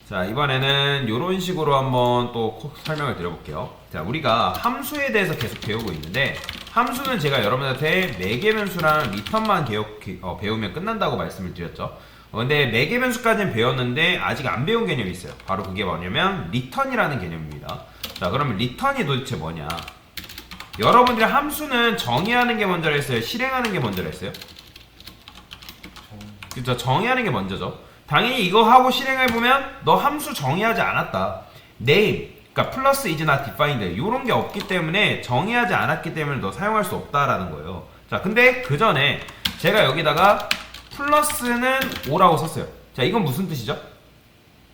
자, 이번에는 이런 식으로 한번 또 설명을 드려볼게요. 자, 우리가 함수에 대해서 계속 배우고 있는데, 함수는 제가 여러분한테 매개변수랑 리턴만 배우면 끝난다고 말씀을 드렸죠. 근데 매개변수까지는 배웠는데 아직 안 배운 개념이 있어요. 바로 그게 뭐냐면 리턴이라는 개념입니다. 자, 그러면 리턴이 도대체 뭐냐? 여러분들이 함수는 정의하는 게 먼저 했어요? 실행하는 게 먼저 했어요? 그쵸, 정의하는 게 먼저죠. 당연히 이거 하고 실행해보면 너 함수 정의하지 않았다. name, 그러니까 플러스 is not defined 이런 게 없기 때문에 정의하지 않았기 때문에 너 사용할 수 없다라는 거예요. 자, 근데 그 전에 제가 여기다가 플러스는 5라고 썼어요. 자, 이건 무슨 뜻이죠?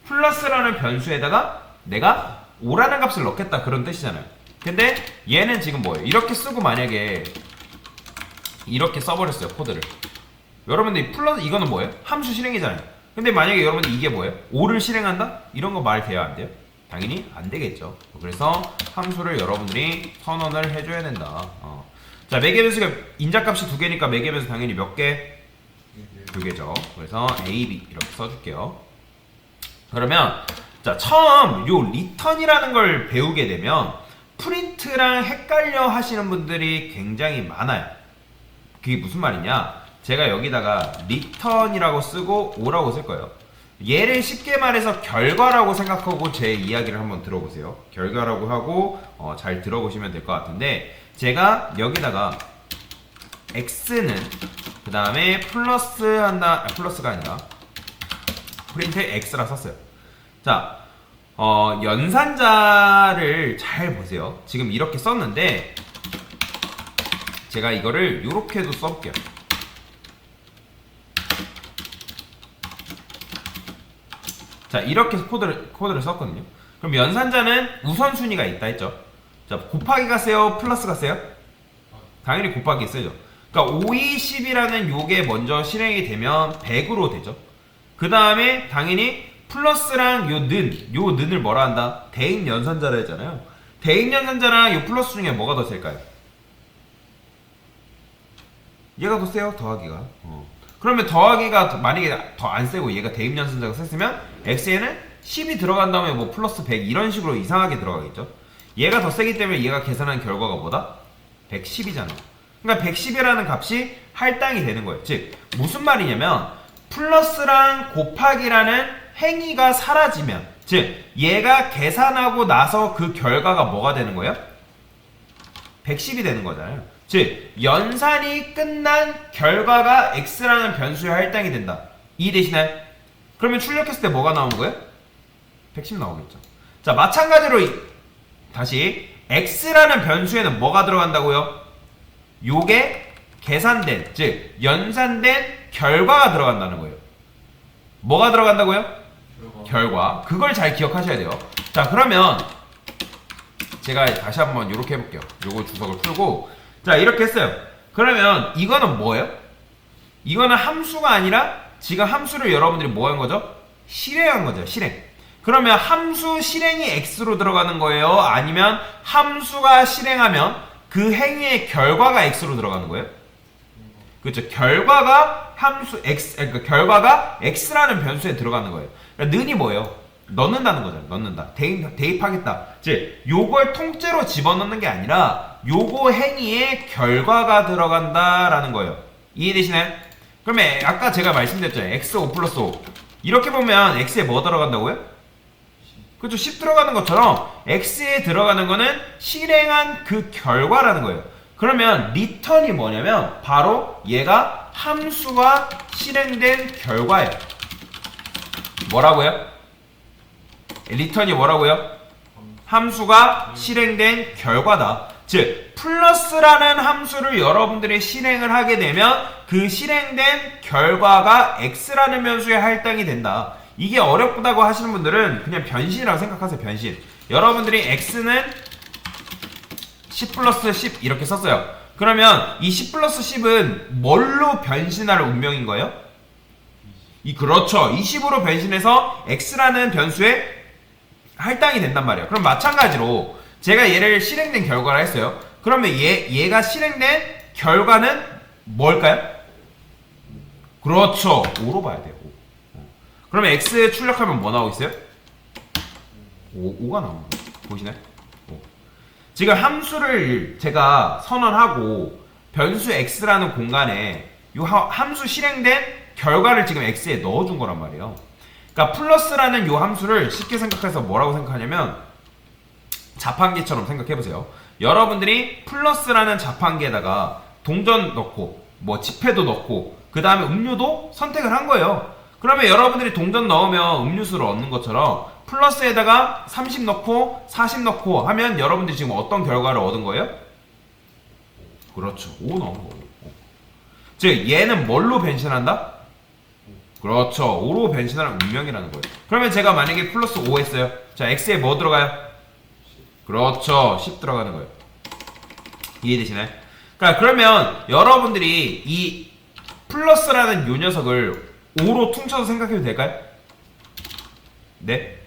플러스라는 변수에다가 내가 5라는 값을 넣겠다 그런 뜻이잖아요. 근데 얘는 지금 뭐예요? 이렇게 쓰고 만약에 이렇게 써버렸어요, 코드를. 여러분들 플러스 이거는 뭐예요? 함수 실행이잖아요. 근데 만약에 여러분들 이게 뭐예요? 5를 실행한다? 이런 거 말 돼야 안 돼요? 당연히 안 되겠죠. 그래서 함수를 여러분들이 선언을 해줘야 된다. 자, 매개변수가 인자값이 2개니까 매개변수 당연히 몇 개? 2개죠. 그래서 A, B 이렇게 써줄게요. 그러면 자, 처음 요 리턴이라는 걸 배우게 되면 프린트랑 헷갈려 하시는 분들이 굉장히 많아요. 그게 무슨 말이냐? 제가 여기다가 return이라고 쓰고 5라고 쓸 거예요. 얘를 쉽게 말해서 결과라고 생각하고 제 이야기를 한번 들어보세요. 결과라고 하고 잘 들어보시면 될 것 같은데, 제가 여기다가 x는 그 다음에 플러스 한다, 플러스가 아니라 프린트 x라 썼어요. 자, 연산자를 잘 보세요. 지금 이렇게 썼는데 제가 이거를 이렇게도 써볼게요. 자, 이렇게 코드를 썼거든요. 그럼 연산자는 우선순위가 있다 했죠. 자, 곱하기가 세요? 플러스가 세요? 당연히 곱하기 쓰죠. 그러니까 5, 2, 10이라는 요게 먼저 실행이 되면 100으로 되죠. 그 다음에 당연히 플러스랑 요 는을 뭐라 한다? 대입 연산자라 했잖아요. 대입 연산자랑 요 플러스 중에 뭐가 더 셀까요? 얘가 더 세요? 더하기가. 그러면 더하기가 만약에 더 안 세고 얘가 대입 연산자가 셌으면 x에는 10이 들어간 다음에 뭐 플러스 100 이런 식으로 이상하게 들어가겠죠. 얘가 더 세기 때문에 얘가 계산한 결과가 뭐다? 110이잖아. 그러니까 110이라는 값이 할당이 되는 거예요. 즉 무슨 말이냐면 플러스랑 곱하기라는 행위가 사라지면, 즉 얘가 계산하고 나서 그 결과가 뭐가 되는 거예요? 110이 되는 거잖아요. 즉 연산이 끝난 결과가 x라는 변수에 할당이 된다. 이해되시나요? 그러면 출력했을 때 뭐가 나오는 거예요? 110 나오겠죠. 자, 마찬가지로 다시 x라는 변수에는 뭐가 들어간다고요? 요게 계산된, 즉 연산된 결과가 들어간다는 거예요. 뭐가 들어간다고요? 결과. 그걸 잘 기억하셔야 돼요. 자, 그러면 제가 다시 한번 이렇게 해볼게요. 요거 주석을 풀고, 자, 이렇게 했어요. 그러면 이거는 뭐예요? 이거는 함수가 아니라 지금 함수를 여러분들이 뭐 한 거죠? 실행한 거죠. 실행. 그러면 함수 실행이 x로 들어가는 거예요? 아니면 함수가 실행하면 그 행위의 결과가 x로 들어가는 거예요? 그렇죠. 결과가 함수 x, 그러니까 결과가 x라는 변수에 들어가는 거예요. 그러니까 는이 뭐예요? 넣는다는 거잖아요. 넣는다. 대입하겠다. 즉 요걸 통째로 집어넣는 게 아니라 요거 행위의 결과가 들어간다라는 거예요. 이해되시나요? 그러면 아까 제가 말씀드렸잖아요. x 5 플러스 5. 이렇게 보면 x에 뭐 들어간다고요? 그렇죠. 10 들어가는 것처럼 x에 들어가는 거는 실행한 그 결과라는 거예요. 그러면 return이 뭐냐면 바로 얘가 함수가 실행된 결과예요. 뭐라고요? return이 뭐라고요? 함수가 실행된 결과다. 즉 플러스라는 함수를 여러분들이 실행을 하게 되면 그 실행된 결과가 x라는 변수에 할당이 된다. 이게 어렵다고 하시는 분들은 그냥 변신이라고 생각하세요. 변신. 여러분들이 x는 10 플러스 10 이렇게 썼어요. 그러면 이 10 플러스 10은 뭘로 변신할 운명인 거예요? 그렇죠. 20으로 변신해서 x라는 변수에 할당이 된단 말이에요. 그럼 마찬가지로 제가 얘를 실행된 결과라 했어요. 그러면 얘가 실행된 결과는 뭘까요? 그렇죠. 5로 봐야 돼요. 5. 그러면 x 출력하면 뭐 나오고 있어요? 5가 나오는 거예요. 보이시나요? 5. 지금 함수를 제가 선언하고 변수 x라는 공간에 이 함수 실행된 결과를 지금 x에 넣어준 거란 말이에요. 그러니까 플러스라는 이 함수를 쉽게 생각해서 뭐라고 생각하냐면 자판기처럼 생각해보세요. 여러분들이 플러스라는 자판기에다가 동전 넣고 뭐 지폐도 넣고 그 다음에 음료도 선택을 한 거예요. 그러면 여러분들이 동전 넣으면 음료수를 얻는 것처럼 플러스에다가 30 넣고 40 넣고 하면 여러분들이 지금 어떤 결과를 얻은 거예요? 그렇죠. 5 나온 거예요. 즉 얘는 뭘로 변신한다? 그렇죠. 5로 변신하는 운명이라는 거예요. 그러면 제가 만약에 플러스 5 했어요. 자, x에 뭐 들어가요? 그렇죠. 10 들어가는 거예요. 이해되시나요? 그러니까 그러면 여러분들이 이 플러스라는 요 녀석을 5로 퉁쳐서 생각해도 될까요? 네?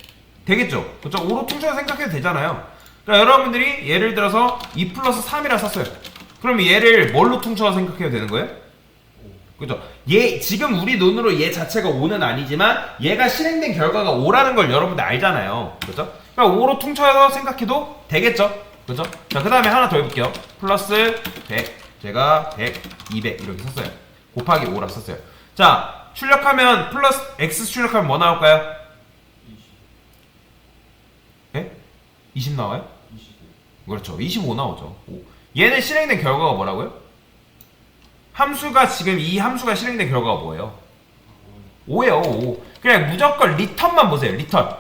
되겠죠? 그렇죠? 5로 퉁쳐서 생각해도 되잖아요. 그러니까 여러분들이 예를 들어서 2 플러스 3이라 썼어요. 그럼 얘를 뭘로 퉁쳐서 생각해도 되는 거예요? 그죠? 얘, 지금 우리 눈으로 얘 자체가 5는 아니지만 얘가 실행된 결과가 5라는 걸 여러분들 알잖아요. 그죠? 그러니까 5로 퉁쳐서 생각해도 되겠죠? 그죠? 자, 그 다음에 하나 더 해볼게요. 플러스 100. 제가 100, 200 이렇게 썼어요. 곱하기 5라 썼어요. 자, 출력하면 플러스 x 출력하면 뭐 나올까요? 20. 예? 20 나와요? 25. 그렇죠. 25 나오죠. 5. 얘는 실행된 결과가 뭐라고요? 함수가 지금 이 함수가 실행된 결과가 뭐예요? 5예요. 5. 그냥 무조건 리턴만 보세요.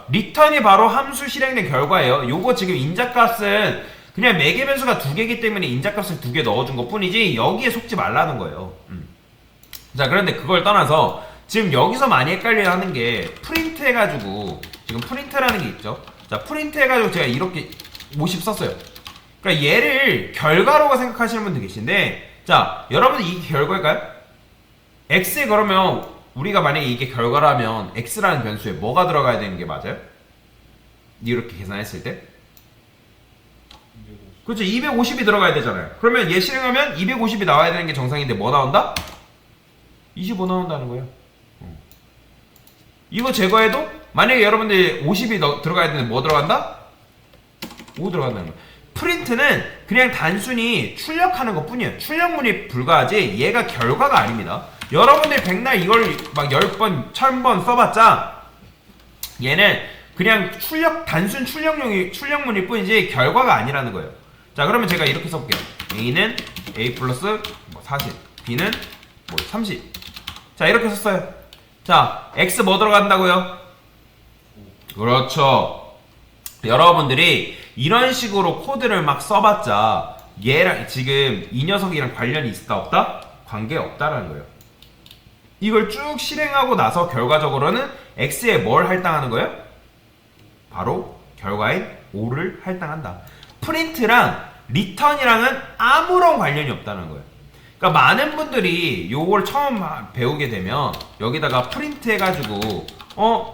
리턴이 바로 함수 실행된 결과예요. 요거 지금 인자값은 그냥 매개 변수가 2개이기 때문에 인자값을 2개 넣어준 것 뿐이지 여기에 속지 말라는 거예요. 자, 그런데 그걸 떠나서 지금 여기서 많이 헷갈려 하는 게 프린트 해가지고 지금 프린트라는 게 있죠. 자, 프린트 해가지고 제가 이렇게 50 썼어요. 그러니까 얘를 결과로가 생각하시는 분들 계신데, 자, 여러분 이게 결과일까요? x에 그러면 우리가 만약에 이게 결과라면 x라는 변수에 뭐가 들어가야 되는 게 맞아요? 이렇게 계산했을 때? 그렇죠. 250이 들어가야 되잖아요. 그러면 얘 실행하면 250이 나와야 되는 게 정상인데 뭐 나온다? 25 나온다는 거예요. 이거 제거해도 만약에 여러분들 50이 들어가야 되는데 뭐 들어간다? 5 들어간다는 거예요. 프린트는 그냥 단순히 출력하는 것 뿐이에요. 출력문이 불과하지 얘가 결과가 아닙니다. 여러분들이 백날 이걸 막 10번, 1000번 써봤자 얘는 그냥 단순 출력문일 뿐이지 결과가 아니라는 거예요. 자, 그러면 제가 이렇게 써볼게요. A는 A 플러스 40, B는 30. 자, 이렇게 썼어요. 자, X 뭐 들어간다고요? 그렇죠. 여러분들이 이런 식으로 코드를 막 써봤자 얘랑 지금 이 녀석이랑 관련이 있다 없다? 관계없다라는 거예요. 이걸 쭉 실행하고 나서 결과적으로는 X에 뭘 할당하는 거예요? 바로 결과인 5를 할당한다. 프린트랑 리턴이랑은 아무런 관련이 없다는 거예요. 그러니까 많은 분들이 요걸 처음 배우게 되면 여기다가 프린트 해가지고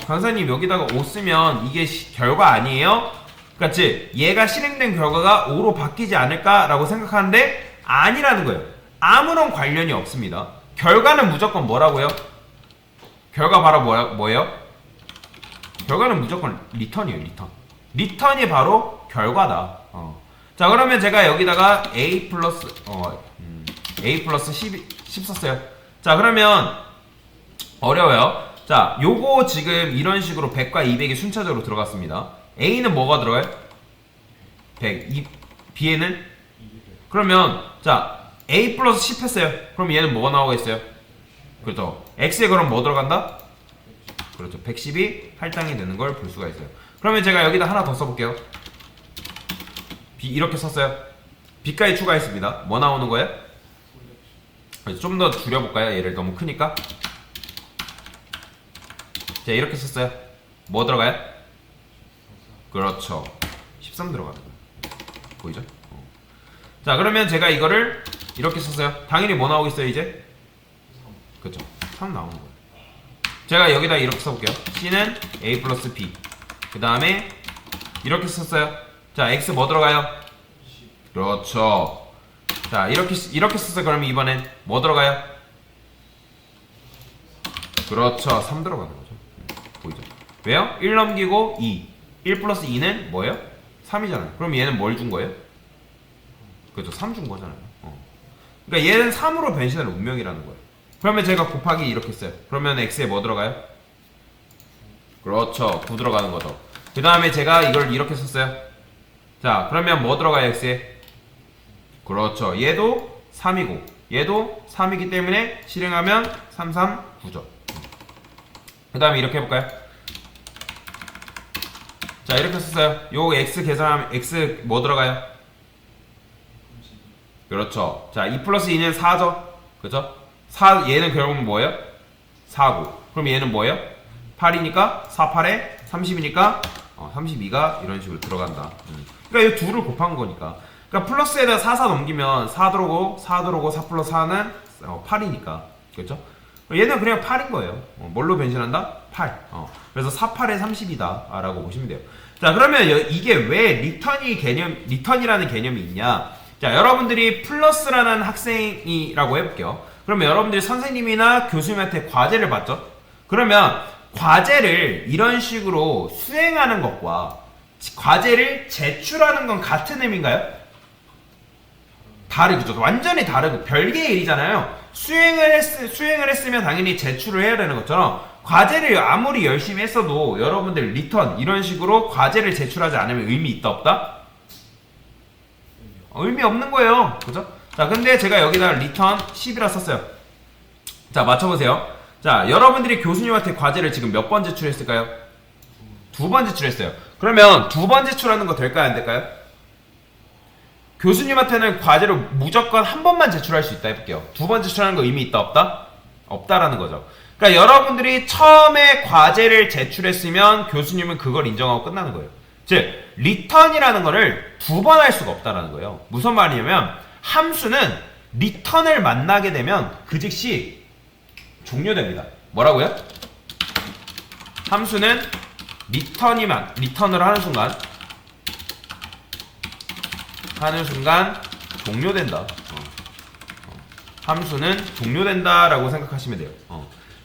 강사님 여기다가 5 쓰면 이게 결과 아니에요? 그러니까 즉 얘가 실행된 결과가 5로 바뀌지 않을까라고 생각하는데 아니라는 거예요. 아무런 관련이 없습니다. 결과는 무조건 뭐라고요? 결과 바로 뭐예요? 결과는 무조건 리턴이에요. 리턴이 바로 결과다. 자, 그러면 제가 여기다가 A 플러스 10 썼어요. 자, 그러면 어려워요. 자, 요거 지금 이런 식으로 100과 200이 순차적으로 들어갔습니다. A는 뭐가 들어가요? 100. B에는? 그러면 자, A 플러스 10 했어요. 그럼 얘는 뭐가 나오겠어요? 그렇죠. X에 그럼 뭐 들어간다? 그렇죠. 110이 할당이 되는 걸 볼 수가 있어요. 그러면 제가 여기다 하나 더 써볼게요. B 이렇게 썼어요. B까지 추가했습니다. 뭐 나오는 거예요? 좀 더 줄여볼까요? 얘를 너무 크니까. 자, 이렇게 썼어요. 뭐 들어가요? 그렇죠. 13 들어가는 거예요. 보이죠? 자, 그러면 제가 이거를 이렇게 썼어요. 당연히 뭐 나오겠어요, 이제? 그렇죠. 3 나오는 거예요. 제가 여기다 이렇게 써볼게요. C는 A 플러스 B. 그 다음에 이렇게 썼어요. 자, X 뭐 들어가요? 그렇죠. 자, 이렇게 썼어요. 그러면 이번엔 뭐 들어가요? 그렇죠. 3 들어가는 거죠. 보이죠? 왜요? 1 넘기고 2. 1 플러스 2는 뭐예요? 3이잖아요. 그럼 얘는 뭘 준 거예요? 그렇죠. 3 준 거잖아요. 그러니까 얘는 3으로 변신할 운명이라는 거예요. 그러면 제가 곱하기 이렇게 써요. 그러면 x에 뭐 들어가요? 그렇죠. 9 들어가는 거죠. 그 다음에 제가 이걸 이렇게 썼어요. 자, 그러면 뭐 들어가요, x에? 그렇죠. 얘도 3이고 얘도 3이기 때문에 실행하면 3, 3, 9죠. 그 다음에 이렇게 해볼까요? 자, 이렇게 썼어요. 요 x 계산하면 x 뭐 들어가요? 그렇죠. 자, 2 플러스 2는 4죠. 그죠? 4, 얘는 결국은 뭐예요? 4고. 그럼 얘는 뭐예요? 8이니까 4, 8에 30이니까 32가 이런 식으로 들어간다. 그러니까 이 둘을 곱한 거니까. 그러니까 플러스에다 4, 4 넘기면 4 들어오고 4 들어오고 4 플러스 4는 8이니까. 그렇죠? 얘는 그냥 8인 거예요. 뭘로 변신한다? 8. 그래서 4, 8에 30이다 라고 보시면 돼요. 자, 그러면 이게 왜 리턴이라는 개념이 있냐? 자, 여러분들이 플러스라는 학생이라고 해볼게요. 그러면 여러분들이 선생님이나 교수님한테 과제를 받죠? 그러면 과제를 이런 식으로 수행하는 것과 과제를 제출하는 건 같은 의미인가요? 다르죠. 완전히 다르고 별개의 일이잖아요. 수행을 했으면 당연히 제출을 해야 되는 것처럼 과제를 아무리 열심히 했어도 여러분들 리턴 이런 식으로 과제를 제출하지 않으면 의미 있다 없다? 의미 없는 거예요. 그죠? 자, 근데 제가 여기다 리턴 10이라 썼어요. 자, 맞춰보세요. 자, 여러분들이 교수님한테 과제를 지금 몇 번 제출했을까요? 2번 제출했어요. 그러면 2번 제출하는 거 될까요? 안 될까요? 교수님한테는 과제를 무조건 한 번만 제출할 수 있다 해볼게요. 2번 제출하는 거 의미 있다 없다? 없다라는 거죠. 그러니까 여러분들이 처음에 과제를 제출했으면 교수님은 그걸 인정하고 끝나는 거예요. 즉 리턴이라는 거를 2번 할 수가 없다라는 거예요. 무슨 말이냐면 함수는 리턴을 만나게 되면 그 즉시 종료됩니다. 뭐라고요? 함수는 리턴을 하는 순간 종료된다. 함수는 종료된다라고 생각하시면 돼요.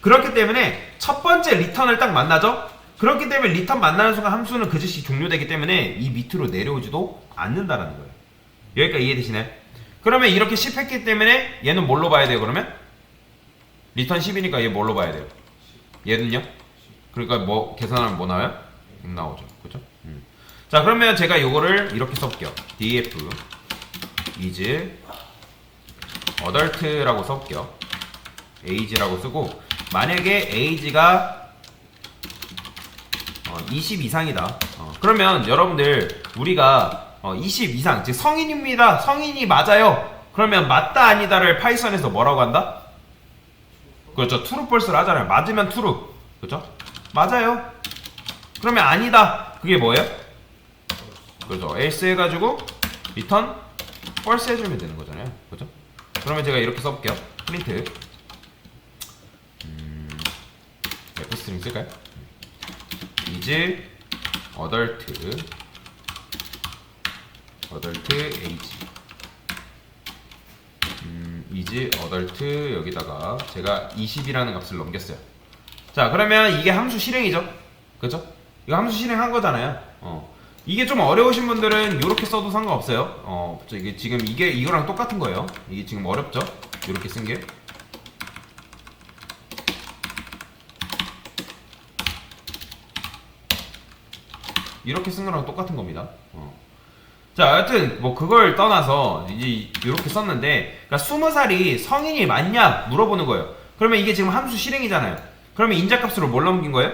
그렇기 때문에 첫 번째 리턴을 딱 만나죠? 그렇기 때문에 리턴 만나는 순간 함수는 그 즉시 종료되기 때문에 이 밑으로 내려오지도 않는다라는 거예요. 여기까지 이해되시나요? 그러면 이렇게 10 했기 때문에 얘는 뭘로 봐야 돼요, 그러면? 리턴 10이니까 얘 뭘로 봐야 돼요? 얘는요? 그러니까 뭐 계산하면 뭐 나와요? 6 나오죠. 그죠? 자, 그러면 제가 요거를 이렇게 써볼게요. df is adult라고 써볼게요. age라고 쓰고 만약에 age가 20 이상이다. 그러면 여러분들 우리가 20 이상, 즉 성인입니다. 성인이 맞아요. 그러면 맞다 아니다를 파이썬에서 뭐라고 한다? 그렇죠. true false를 하잖아요. 맞으면 true. 그렇죠? 맞아요. 그러면 아니다. 그게 뭐예요? 그렇죠. else 해가지고 return false 해주면 되는 거잖아요. 그렇죠? 그러면 제가 이렇게 써볼게요. 프린트 fstring 쓸까요? is adult age is adult 여기다가 제가 20이라는 값을 넘겼어요. 자, 그러면 이게 함수 실행이죠. 그렇죠? 이거 함수 실행한 거잖아요. 이게 좀 어려우신 분들은 이렇게 써도 상관없어요. 이게 지금 이거랑 똑같은 거예요. 이게 지금 어렵죠? 이렇게 쓴 게. 이렇게 쓴 거랑 똑같은 겁니다. 자, 여하튼 뭐 그걸 떠나서 이제 이렇게 썼는데, 그러니까 20살이 성인이 맞냐 물어보는 거예요. 그러면 이게 지금 함수 실행이잖아요. 그러면 인자값으로 뭘 넘긴 거예요?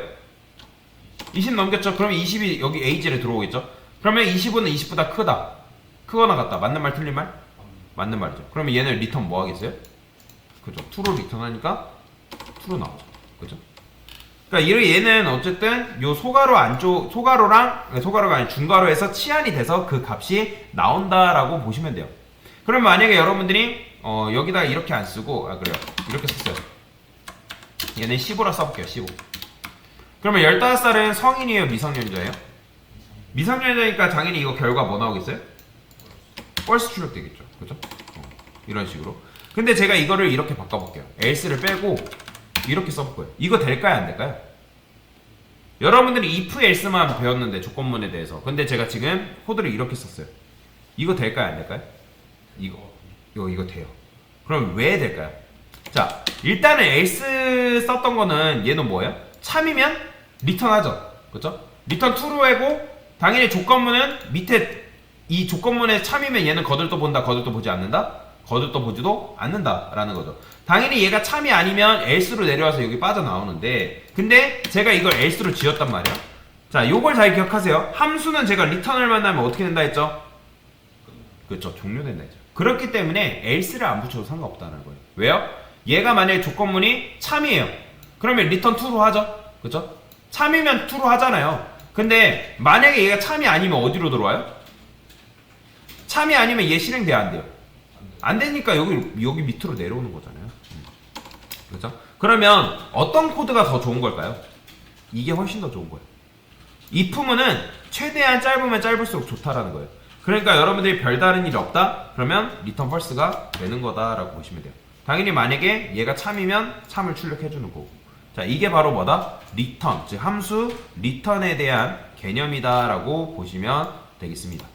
20 넘겼죠? 그러면 20이 여기 age에 들어오겠죠? 그러면 20은 20보다 크다. 크거나 같다. 맞는 말 틀린 말? 맞는 말이죠. 그러면 얘는 리턴 뭐 하겠어요? 그죠? true로 리턴하니까 true 나오죠. 그죠? 그러니까 얘는 어쨌든 요 소가로가 아니 중가로에서 치환이 돼서 그 값이 나온다라고 보시면 돼요. 그럼 만약에 여러분들이 여기다 이렇게 안 쓰고 그래요. 이렇게 썼어요. 얘는 15라 써볼게요. 15. 그러면 15살은 성인이에요? 미성년자예요? 미성년자니까 당연히 이거 결과 뭐 나오겠어요? false 출력되겠죠. 그죠? 이런 식으로. 근데 제가 이거를 이렇게 바꿔볼게요. else를 빼고 이렇게 써볼 거예요. 이거 될까요? 안 될까요? 여러분들이 if else만 배웠는데 조건문에 대해서. 근데 제가 지금 코드를 이렇게 썼어요. 이거 될까요? 안 될까요? 이거 돼요. 그럼 왜 될까요? 자, 일단은 else 썼던 거는 얘는 뭐예요? 참이면 리턴하죠. 그쵸? 리턴 true고 당연히 조건문은 밑에 이 조건문에 참이면 얘는 거들떠 본다, 거들떠 보지 않는다, 거들떠 보지도 않는다 라는 거죠. 당연히 얘가 참이 아니면 else로 내려와서 여기 빠져나오는데, 근데 제가 이걸 else로 지었단 말이야. 자, 요걸 잘 기억하세요. 함수는 제가 return을 만나면 어떻게 된다 했죠? 그렇죠, 종료된다 했죠. 그렇기 때문에 else를 안 붙여도 상관없다는 거예요. 왜요? 얘가 만약에 조건문이 참이에요. 그러면 return true로 하죠. 그렇죠? 참이면 true로 하잖아요. 근데 만약에 얘가 참이 아니면 어디로 들어와요? 참이 아니면 얘 실행돼야 안 돼요. 안 되니까 여기 밑으로 내려오는 거잖아요. 그렇죠? 그러면 어떤 코드가 더 좋은 걸까요? 이게 훨씬 더 좋은 거예요. if문은 최대한 짧으면 짧을수록 좋다라는 거예요. 그러니까 여러분들이 별다른 일이 없다? 그러면 return false가 되는 거다라고 보시면 돼요. 당연히 만약에 얘가 참이면 참을 출력해주는 거고. 자, 이게 바로 뭐다? return, 즉 함수 return에 대한 개념이다라고 보시면 되겠습니다.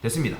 됐습니다.